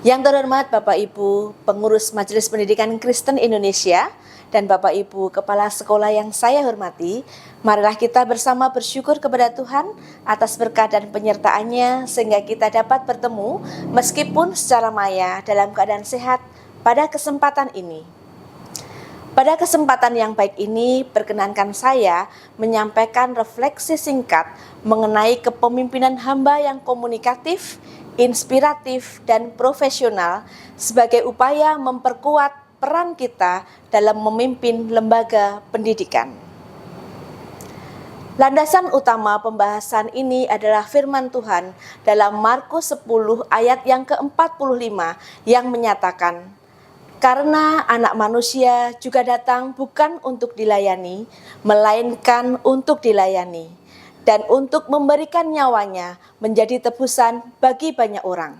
Yang terhormat Bapak Ibu Pengurus Majelis Pendidikan Kristen Indonesia dan Bapak Ibu Kepala Sekolah yang saya hormati, marilah kita bersama bersyukur kepada Tuhan atas berkat dan penyertaan-Nya sehingga kita dapat bertemu meskipun secara maya dalam keadaan sehat pada kesempatan ini. Pada kesempatan yang baik ini, perkenankan saya menyampaikan refleksi singkat mengenai kepemimpinan hamba yang komunikatif, inspiratif, dan profesional sebagai upaya memperkuat peran kita dalam memimpin lembaga pendidikan. Landasan utama pembahasan ini adalah firman Tuhan dalam Markus 10 ayat yang ke-45 yang menyatakan, "Karena anak manusia juga datang bukan untuk dilayani, melainkan untuk dilayani, dan untuk memberikan nyawanya menjadi tebusan bagi banyak orang."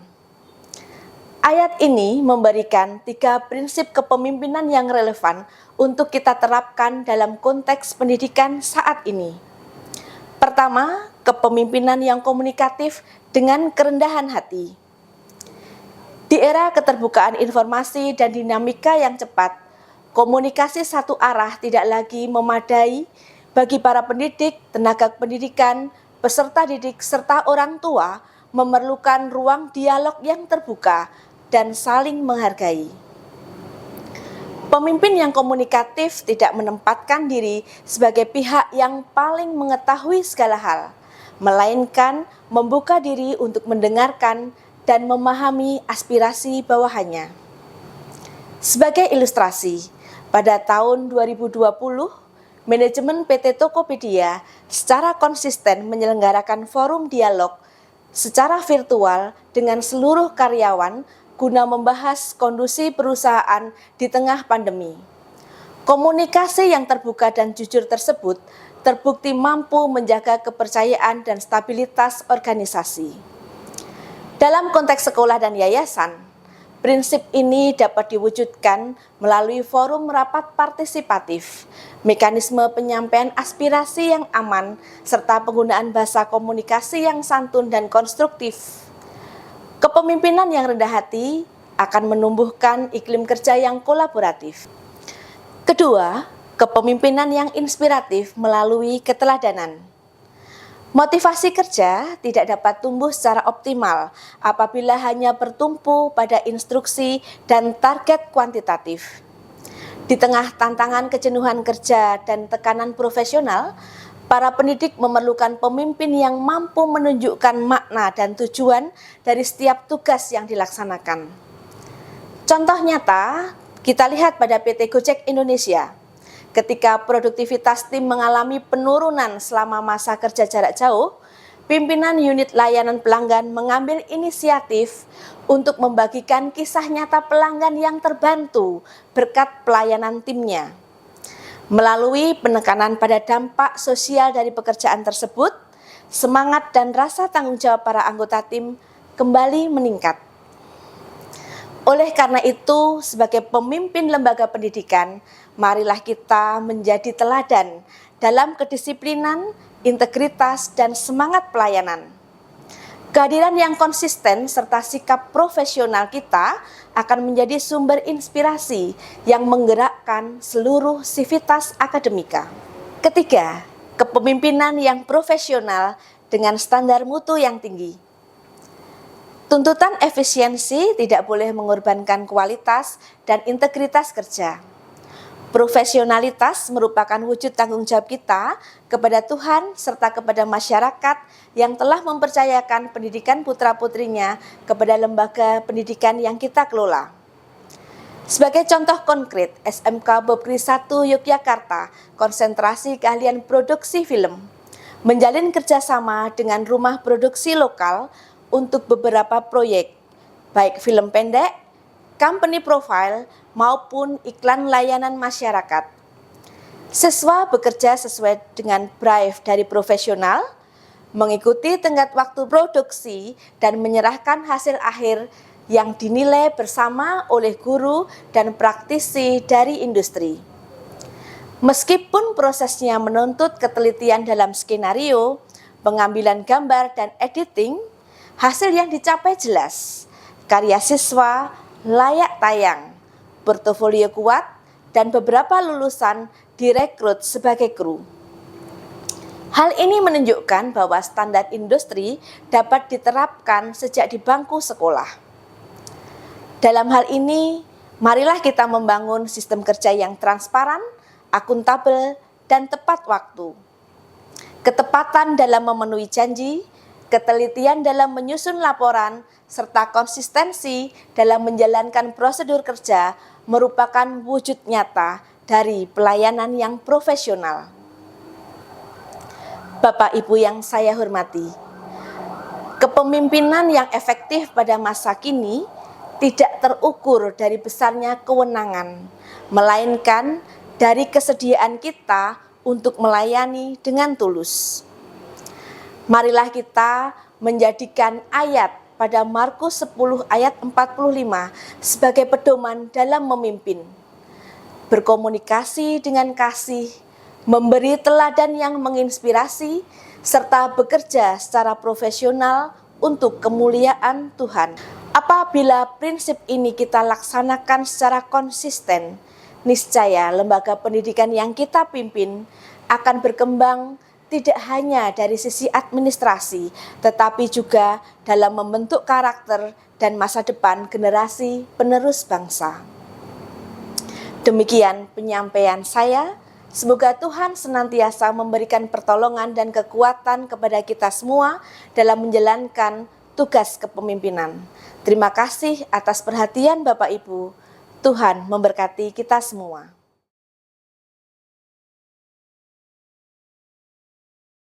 Ayat ini memberikan 3 prinsip kepemimpinan yang relevan untuk kita terapkan dalam konteks pendidikan saat ini. Pertama, kepemimpinan yang komunikatif dengan kerendahan hati. Di era keterbukaan informasi dan dinamika yang cepat, komunikasi satu arah tidak lagi memadai bagi para pendidik, tenaga pendidikan, peserta didik, serta orang tua memerlukan ruang dialog yang terbuka dan saling menghargai. Pemimpin yang komunikatif tidak menempatkan diri sebagai pihak yang paling mengetahui segala hal, melainkan membuka diri untuk mendengarkan dan memahami aspirasi bawahannya. Sebagai ilustrasi, pada tahun 2020, manajemen PT Tokopedia secara konsisten menyelenggarakan forum dialog secara virtual dengan seluruh karyawan guna membahas kondisi perusahaan di tengah pandemi. Komunikasi yang terbuka dan jujur tersebut terbukti mampu menjaga kepercayaan dan stabilitas organisasi. Dalam konteks sekolah dan yayasan, prinsip ini dapat diwujudkan melalui forum rapat partisipatif, mekanisme penyampaian aspirasi yang aman, serta penggunaan bahasa komunikasi yang santun dan konstruktif. Kepemimpinan yang rendah hati akan menumbuhkan iklim kerja yang kolaboratif. Kedua, kepemimpinan yang inspiratif melalui keteladanan. Motivasi kerja tidak dapat tumbuh secara optimal apabila hanya bertumpu pada instruksi dan target kuantitatif. Di tengah tantangan kejenuhan kerja dan tekanan profesional, para pendidik memerlukan pemimpin yang mampu menunjukkan makna dan tujuan dari setiap tugas yang dilaksanakan. Contoh nyata kita lihat pada PT Gojek Indonesia. Ketika produktivitas tim mengalami penurunan selama masa kerja jarak jauh, pimpinan unit layanan pelanggan mengambil inisiatif untuk membagikan kisah nyata pelanggan yang terbantu berkat pelayanan timnya. Melalui penekanan pada dampak sosial dari pekerjaan tersebut, semangat dan rasa tanggung jawab para anggota tim kembali meningkat. Oleh karena itu, sebagai pemimpin lembaga pendidikan, marilah kita menjadi teladan dalam kedisiplinan, integritas, dan semangat pelayanan. Kehadiran yang konsisten serta sikap profesional kita akan menjadi sumber inspirasi yang menggerakkan seluruh sivitas akademika. Ketiga, kepemimpinan yang profesional dengan standar mutu yang tinggi. Tuntutan efisiensi tidak boleh mengorbankan kualitas dan integritas kerja. Profesionalitas merupakan wujud tanggung jawab kita kepada Tuhan serta kepada masyarakat yang telah mempercayakan pendidikan putra-putrinya kepada lembaga pendidikan yang kita kelola. Sebagai contoh konkret, SMK Bob Kris 1 Yogyakarta konsentrasi keahlian produksi film, menjalin kerjasama dengan rumah produksi lokal untuk beberapa proyek, baik film pendek, company profile, maupun iklan layanan masyarakat. Siswa bekerja sesuai dengan brief dari profesional, mengikuti tenggat waktu produksi, dan menyerahkan hasil akhir yang dinilai bersama oleh guru dan praktisi dari industri. Meskipun prosesnya menuntut ketelitian dalam skenario, pengambilan gambar, dan editing, hasil yang dicapai jelas, karya siswa layak tayang, portofolio kuat, dan beberapa lulusan direkrut sebagai kru. Hal ini menunjukkan bahwa standar industri dapat diterapkan sejak di bangku sekolah. Dalam hal ini, marilah kita membangun sistem kerja yang transparan, akuntabel, dan tepat waktu. Ketepatan dalam memenuhi janji, ketelitian dalam menyusun laporan, serta konsistensi dalam menjalankan prosedur kerja merupakan wujud nyata dari pelayanan yang profesional. Bapak Ibu yang saya hormati, kepemimpinan yang efektif pada masa kini tidak terukur dari besarnya kewenangan, melainkan dari kesediaan kita untuk melayani dengan tulus. Marilah kita menjadikan ayat pada Markus 10 ayat 45 sebagai pedoman dalam memimpin. Berkomunikasi dengan kasih, memberi teladan yang menginspirasi, serta bekerja secara profesional untuk kemuliaan Tuhan. Apabila prinsip ini kita laksanakan secara konsisten, niscaya lembaga pendidikan yang kita pimpin akan berkembang tidak hanya dari sisi administrasi, tetapi juga dalam membentuk karakter dan masa depan generasi penerus bangsa. Demikian penyampaian saya. Semoga Tuhan senantiasa memberikan pertolongan dan kekuatan kepada kita semua dalam menjalankan tugas kepemimpinan. Terima kasih atas perhatian Bapak Ibu. Tuhan memberkati kita semua.